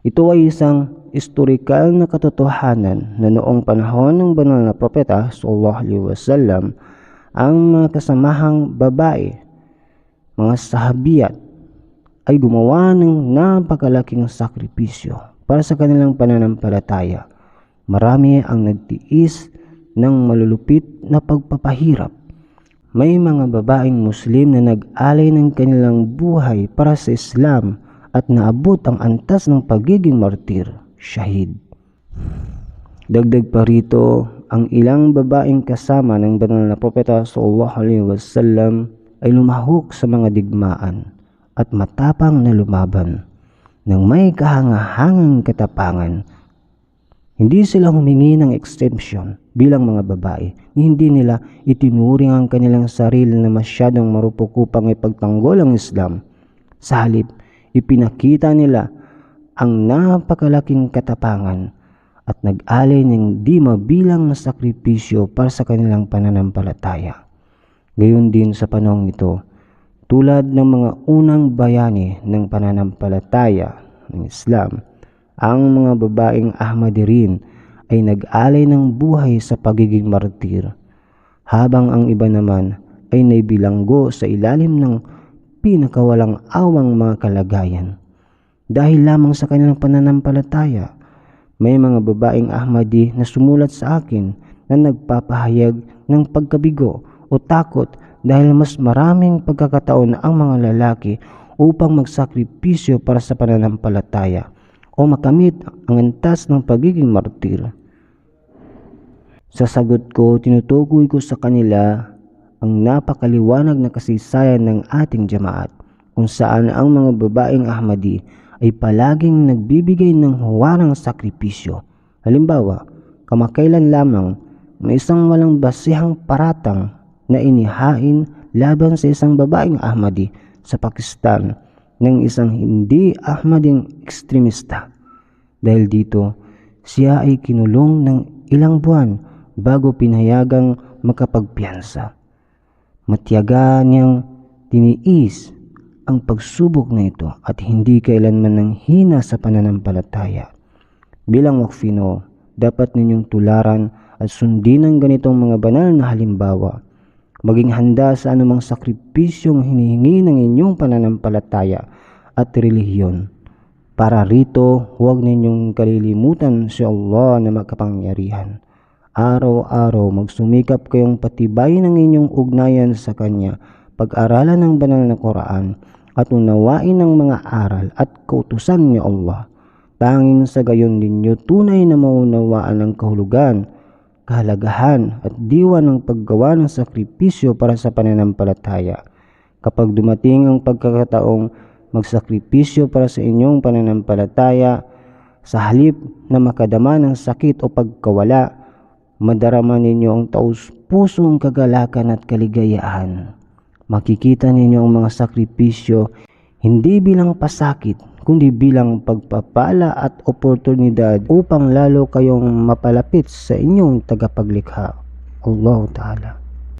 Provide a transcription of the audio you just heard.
Ito ay isang historikal na katotohanan na noong panahon ng banal na propeta sallallahu alaihi wasallam, ang mga kasamahang babae, mga sahabiyat, ay gumawa ng napakalaking sakripisyo para sa kanilang pananampalataya. Marami ang nagtiis ng malulupit na pagpapahirap. May mga babaeng Muslim na nag-alay ng kanilang buhay para sa Islam at naabot ang antas ng pagiging martir, shahid. Dagdag pa rito, ang ilang babaeng kasama ng banal na propeta sallallahu alaihi wasallam ay lumahok sa mga digmaan at matapang na lumaban ng may kahangahangang katapangan. Hindi sila humingi ng exemption bilang mga babae. Hindi nila itinuring ang kanilang sarili na masyadong marupok upang ipagtanggol ang Islam. Sa halip, ipinakita nila ang napakalaking katapangan at nag-alay ng di mabilang na sakripisyo para sa kanilang pananampalataya. Gayon din sa panahong ito, tulad ng mga unang bayani ng pananampalataya ng Islam, ang mga babaeng Ahmadi ay nag-alay ng buhay sa pagiging martir, habang ang iba naman ay naibilanggo sa ilalim ng pinakawalang awang mga kalagayan. Dahil lamang sa kanilang pananampalataya, may mga babaeng Ahmadi na sumulat sa akin na nagpapahayag ng pagkabigo o takot dahil mas maraming pagkakataon ang mga lalaki upang magsakripisyo para sa pananampalataya o makamit ang antas ng pagiging martir. Sa sagot ko, tinutukoy ko sa kanila ang napakaliwanag na kasaysayan ng ating jamaat, kung saan ang mga babaeng Ahmadi ay palaging nagbibigay ng huwarang sakripisyo. Halimbawa, kamakailan lamang may isang walang basihang paratang na inihain laban sa isang babaeng Ahmadi sa Pakistan ng isang hindi Ahmading ekstremista. Dahil dito, siya ay kinulong ng ilang buwan bago pinayagang makapagpiyansa. Matiyaga niyang tiniis ang pagsubok na ito at hindi kailanman nanghina sa pananampalataya. Bilang Wakfino, dapat ninyong tularan at sundin ang ganitong mga banal na halimbawa. Maging handa sa anumang sakripisyong hinihingi ng inyong pananampalataya at relihiyon. Para rito, huwag ninyong kalilimutan si Allah na makapangyarihan. Araw-araw magsumikap kayong patibayin ang inyong ugnayan sa Kanya, pag-aralan ng banal na Quran at unawain ng mga aral at kautusan ni Allah. Tanging sa gayon ninyo tunay na maunawaan ang kahulugan, kahalagahan at diwa ng paggawa ng sakripisyo para sa pananampalataya. Kapag dumating ang pagkakataong magsakripisyo para sa inyong pananampalataya, sa halip na makadama ng sakit o pagkawala, madarama ninyo ang taus-pusong kagalakan at kaligayahan. Makikita ninyo ang mga sakripisyo hindi bilang pasakit, kundi bilang pagpapala at oportunidad upang lalo kayong mapalapit sa inyong tagapaglikha, Allah Ta'ala.